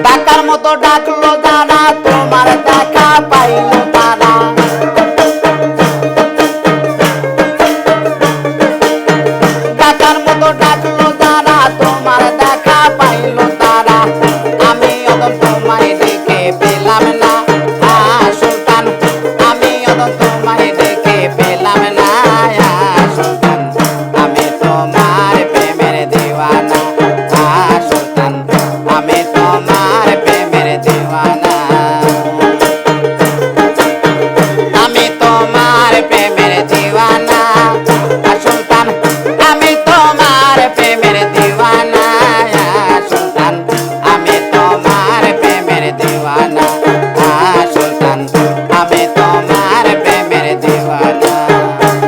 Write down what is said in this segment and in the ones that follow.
ডাকার মতো ডাকলো যারা তোমার দেখা পাইল তারা ডাকার মতো ডাকলো যারা তোমার দেখা পাইল তারা আমি অদম তোমায় দেখে পেলাম না সুলতান আমি অদম তোমায় দেখে পেলাম না সুলতান আমি তোমার প্রেমের দিওয়ানা সুলতান আমি তোমার প্রেমের দিওয়ানা আমি তোমার প্রেমের দিওয়ানা সুলতান আমি তোমার প্রেমের দিওয়ানা সুলতান আমি তোমার প্রেমের দিওয়ানা সুলতান আমি তোমার প্রেমের দিওয়ানা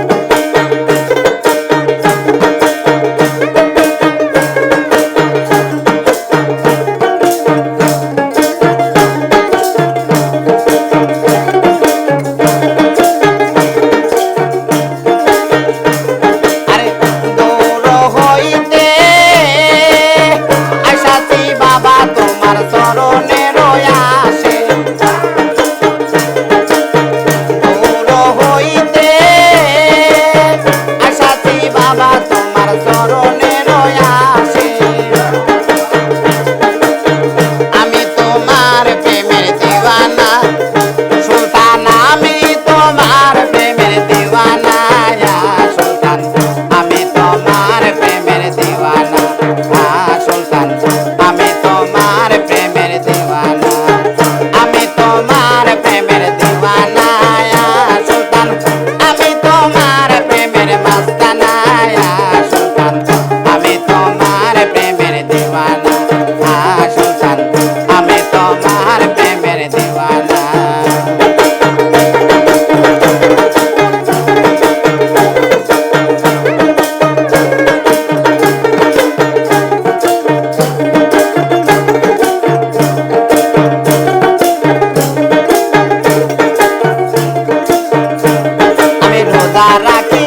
রাখি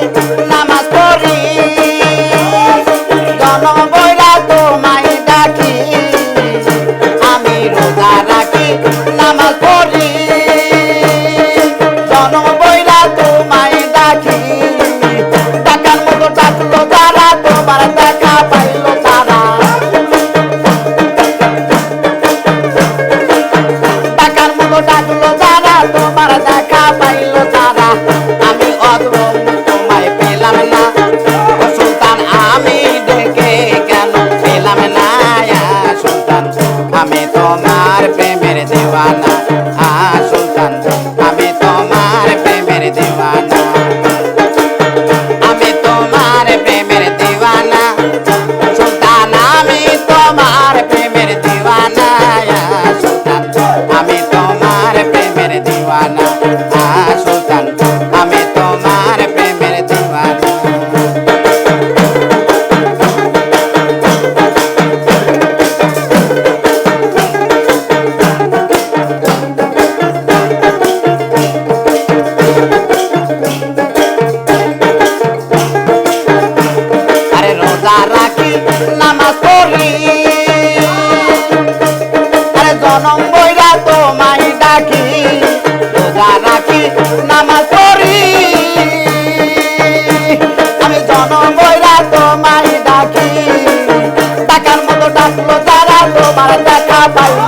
নামাজ পড়ি জনম বইরা তোমায় ডাকি আমি রোজা রাখি নামাজ পড়ি জনম বইরা তোমায় ডাকি ডাকার মতো ডাকলো যারা তোমার দেখা পাইল তারা ডাকার মতো ডাকলো যারা তোমার দেখা পাইল তারা আমি অদ্ভুত তোমায় পেলাম না সুলতান আমি দেখে কেন পেলাম না সুলতান আমি তোমার প্রেমের দিওয়ানা সুলতান আমি তোমার প্রেমের দিওয়ানা আমি তোমার প্রেমের দিওয়ানা সুলতান আমি তোমার প্রেমের দিওয়ানা সুলতান আমি তোমার প্রেমের দিওয়ানা সুলতান আমি তোমার প্রেমের দিওয়ানা আরে রোজা রাখি নামাজ পড়ি আরে জনম বইরা তোমায় ডাকি রোজা রাখি নামাজ পড়ি আমি জনম বইরা তোমায় ডাকি ডাকার মতো ডাকলো যারা তোমার দেখা পাইল